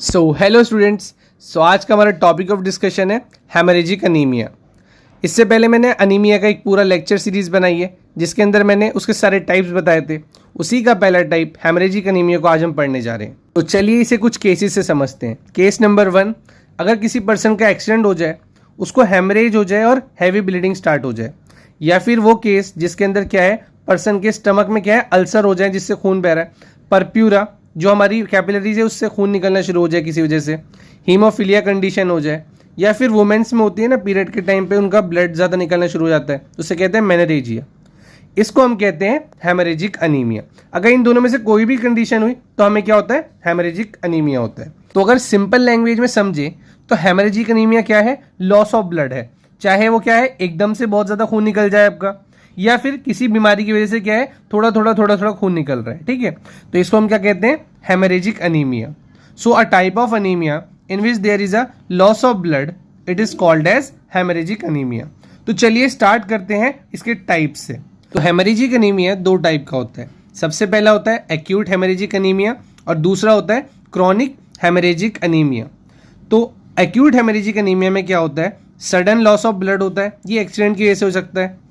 So hello students. आज का हमारा टॉपिक ऑफ डिस्कशन है हेमरेजिक अनीमिया। इससे पहले मैंने अनीमिया का एक पूरा लेक्चर सीरीज बनाई है जिसके अंदर मैंने उसके सारे टाइप्स बताए थे। उसी का पहला टाइप हेमरेजिक अनीमिया को आज हम पढ़ने जा रहे हैं। तो चलिए इसे कुछ केसेस से समझते हैं। केस नंबर 1, अगर किसी पर्सन का एक्सीडेंट हो जाए, उसको हेमरेज हो जाए और हैवी ब्लीडिंग स्टार्ट हो जाए, या फिर वो केस जिसके अंदर क्या है, पर्सन के स्टमक में क्या है, अल्सर हो जाए जिससे खून बह रहा है, परप्यूरा जो हमारी कैपिलरीज है उससे खून निकलना शुरू हो जाए किसी वजह से, हीमोफीलिया कंडीशन हो जाए, या फिर वुमेन्स में होती है ना पीरियड के टाइम पे उनका ब्लड ज़्यादा निकलना शुरू हो जाता है, उसे कहते हैं मेनोरेजिया। इसको हम कहते हैं हेमरेजिक अनीमिया। अगर इन दोनों में से कोई भी कंडीशन हुई तो हमें क्या होता है, हेमरेजिक अनीमिया होता है। तो अगर सिंपल लैंग्वेज में समझे तो हेमरेजिक अनीमिया क्या है, लॉस ऑफ ब्लड है। चाहे वो क्या है, एकदम से बहुत ज़्यादा खून निकल जाए आपका, या फिर किसी बीमारी की वजह से क्या है, थोड़ा थोड़ा खून निकल रहा है। ठीक है, तो इसको हम क्या कहते हैं, haemorrhagic anaemia. So a type of anaemia in which there is a loss of blood, it is called as haemorrhagic anaemia. तो चलिए स्टार्ट करते हैं इसके टाइप से। तो हेमरेजिक अनीमिया दो टाइप का होता है। सबसे पहला होता है एक्यूट हेमरेजिक अनीमिया और दूसरा होता है क्रॉनिक हेमरेजिक अनीमिया। तो एक्यूट हेमरेजिक अनीमिया में क्या होता है, सडन लॉस ऑफ ब्लड होता है, ये एक्सीडेंट की वजह से हो सकता है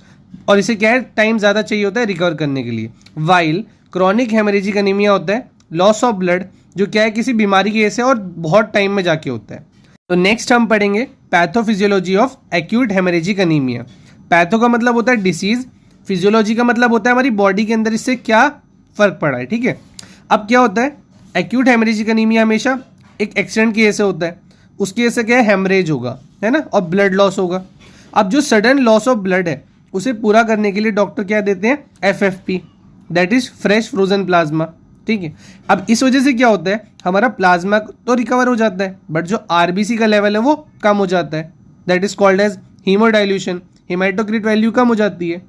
और इसे क्या है, टाइम ज़्यादा चाहिए होता है रिकवर करने के लिए। वाइल क्रॉनिक हेमरेजिक अनीमिया होता है लॉस ऑफ ब्लड जो क्या है किसी बीमारी की वजह से और बहुत टाइम में जाके होता है। तो नेक्स्ट हम पढ़ेंगे pathophysiology of acute haemorrhagic anaemia. Patho का मतलब होता है डिसीज, फिजियोलॉजी का मतलब होता है हमारी बॉडी के अंदर इससे क्या फर्क पड़ा है। ठीक है, अब क्या होता है, एक्यूट हेमरेजिक अनीमिया हमेशा एक एक्सीडेंट की वजह से होता है, उसकी वजह से क्या है, हेमरेज होगा, है ना, और ब्लड लॉस होगा। अब जो सडन लॉस ऑफ ब्लड है उसे पूरा करने के लिए डॉक्टर क्या देते हैं, FFP, that is fresh frozen plasma. ठीक है, अब इस वजह से क्या होता है, हमारा प्लाज्मा तो रिकवर हो जाता है बट जो RBC का लेवल है वो कम हो जाता है, that is called as haemodilution. Haematocrit value कम हो जाती है।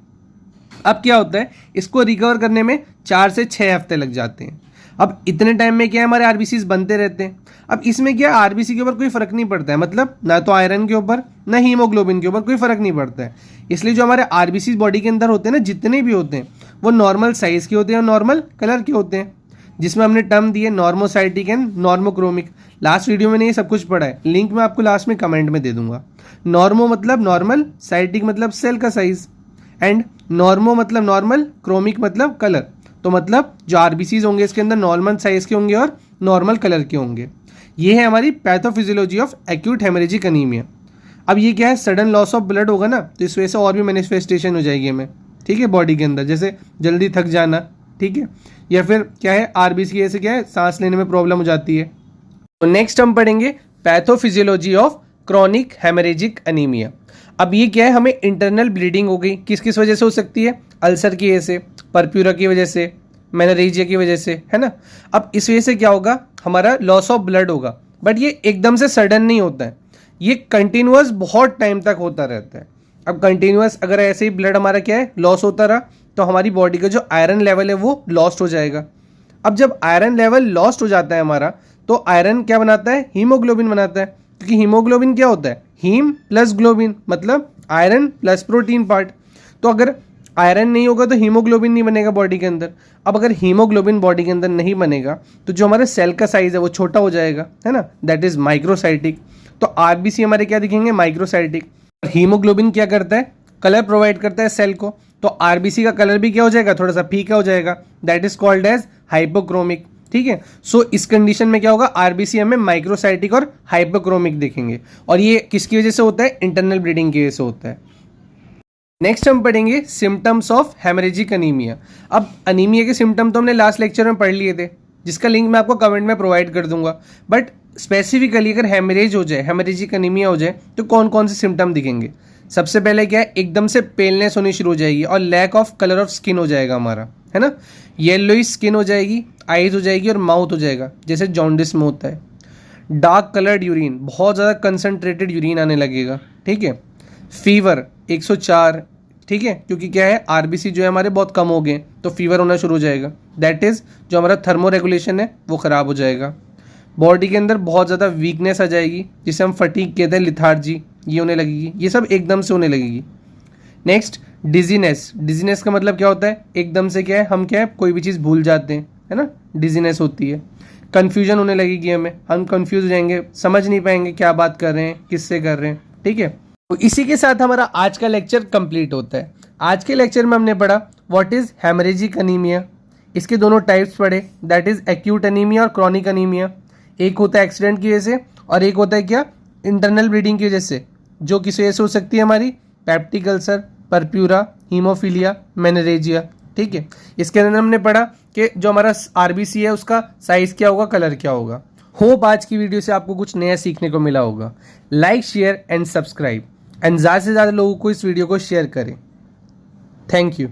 अब क्या होता है, इसको रिकवर करने में 4 से 6 हफ्ते लग जाते हैं। अब इतने टाइम में क्या है, हमारे RBCs बनते रहते हैं। अब इसमें क्या RBC के ऊपर कोई फर्क नहीं पड़ता है, मतलब ना तो आयरन के ऊपर ना हीमोग्लोबिन के ऊपर कोई फर्क नहीं पड़ता है। इसलिए जो हमारे RBCs बॉडी के अंदर होते हैं ना, जितने भी होते हैं वो नॉर्मल साइज के होते हैं और नॉर्मल कलर के होते हैं, जिसमें हमने टर्म दी है normocytic and normochromic. Last video में ये सब कुछ पढ़ा है, लिंक मैं आपको लास्ट में कमेंट में दे दूंगा। नॉर्मो मतलब नॉर्मल, साइटिक मतलब सेल का साइज, एंड नॉर्मो मतलब नॉर्मल, क्रोमिक मतलब कलर। तो मतलब जो RBCs होंगे इसके अंदर नॉर्मल साइज के होंगे और नॉर्मल कलर के होंगे। ये है हमारी pathophysiology of acute haemorrhagic anaemia. अब ये क्या है, सडन लॉस ऑफ ब्लड होगा ना, तो इस वजह से और भी मैनिफेस्टेशन हो जाएगी हमें, ठीक है, बॉडी के अंदर, जैसे जल्दी थक जाना, ठीक है, या फिर क्या है RBC की वजह से क्या है, सांस लेने में प्रॉब्लम हो जाती है। तो नेक्स्ट हम पढ़ेंगे pathophysiology of chronic haemorrhagic anaemia. अब ये क्या है, हमें इंटरनल ब्लीडिंग हो गई, किस किस वजह से हो सकती है, अल्सर की वजह से, परप्यूरा की वजह से, मेनोरेजिया की वजह से, है ना। अब इस वजह से क्या होगा, हमारा लॉस ऑफ ब्लड होगा, बट ये एकदम से सडन नहीं होता है, ये कंटिन्यूअस बहुत टाइम तक होता रहता है। अब कंटिन्यूअस अगर ऐसे ही ब्लड हमारा क्या है, लॉस होता रहा, तो हमारी बॉडी का जो आयरन लेवल है वो लॉस्ट हो जाएगा। अब जब आयरन लेवल लॉस्ट हो जाता है हमारा, तो आयरन क्या बनाता है, हीमोग्लोबिन बनाता है, क्योंकि हीमोग्लोबिन क्या होता है, हीम प्लस ग्लोबिन, मतलब आयरन प्लस प्रोटीन पार्ट। तो अगर आयरन नहीं होगा तो हीमोग्लोबिन नहीं बनेगा बॉडी के अंदर। अब अगर हीमोग्लोबिन बॉडी के अंदर नहीं बनेगा तो जो हमारे सेल का साइज है वो छोटा हो जाएगा, है ना, दैट इज माइक्रोसाइटिक। तो RBC हमारे क्या दिखेंगे, माइक्रोसाइटिक। और हीमोग्लोबिन क्या करता है, कलर प्रोवाइड करता है सेल को, तो RBC का कलर भी क्या हो जाएगा, थोड़ा सा फीका हो जाएगा, that is called as hypochromic. ठीक है, सो इस कंडीशन में क्या होगा, RBC हमें माइक्रोसाइटिक और हाइपोक्रोमिक दिखेंगे, और ये किसकी वजह से होता है, इंटरनल ब्लीडिंग की वजह से होता है। नेक्स्ट हम पढ़ेंगे सिम्टम्स ऑफ हेमरेजिक अनीमिया। अब अनीमिया के सिम्टम तो हमने लास्ट लेक्चर में पढ़ लिए थे, जिसका लिंक मैं आपको कमेंट में प्रोवाइड कर दूंगा, बट स्पेसिफिकली अगर हेमरेज हो जाए, हेमरेजिक अनीमिया हो जाए, तो कौन कौन से सिम्टम दिखेंगे। सबसे पहले क्या है, एकदम से पेलनेस होनी शुरू हो जाएगी और lack of colour of skin हो जाएगा हमारा, है ना, येलोइश स्किन हो जाएगी, आईज हो जाएगी और माउथ हो जाएगा, जैसे जॉन्डिस में होता है। डार्क कलर्ड यूरिन, बहुत ज़्यादा कंसनट्रेटेड यूरिन आने लगेगा, ठीक है। फीवर 104, ठीक है, क्योंकि क्या है, RBC जो है हमारे बहुत कम हो गए, तो फीवर होना शुरू हो जाएगा, दैट इज़ जो हमारा थर्मो रेगुलेशन है वो ख़राब हो जाएगा। बॉडी के अंदर बहुत ज़्यादा वीकनेस आ जाएगी, जिसे हम फटीग कहते हैं, लिथार्जी, ये होने लगेगी, ये सब एकदम से होने लगेगी। नेक्स्ट डिजीनेस, डिजीनेस का मतलब क्या होता है, एकदम से क्या है, हम क्या है, कोई भी चीज़ भूल जाते हैं, है ना, डिजीनेस होती है। कन्फ्यूजन होने लगेगी, हम कंफ्यूज हो जाएंगे, समझ नहीं पाएंगे क्या बात कर रहे हैं, किससे कर रहे हैं। ठीक है, तो इसी के साथ हमारा आज का लेक्चर कंप्लीट होता है। आज के लेक्चर में हमने पढ़ा व्हाट इज हेमरेजिक अनीमिया, इसके दोनों टाइप्स पढ़े, दैट इज एक्यूट अनीमिया और क्रॉनिक अनीमिया। एक होता है एक्सीडेंट की वजह से और एक होता है क्या, इंटरनल ब्लीडिंग की वजह से, जो किस वजह से हो सकती है हमारी, पेप्टिक अल्सर, परप्यूरा, हीमोफीलिया, मेनरेजिया। ठीक है, इसके अंदर हमने पढ़ा कि जो हमारा आरबीसी है उसका साइज क्या होगा, कलर क्या होगा। होप आज की वीडियो से आपको कुछ नया सीखने को मिला होगा। Like, share and subscribe and ज़्यादा से ज़्यादा लोगों को इस वीडियो को शेयर करें। Thank you.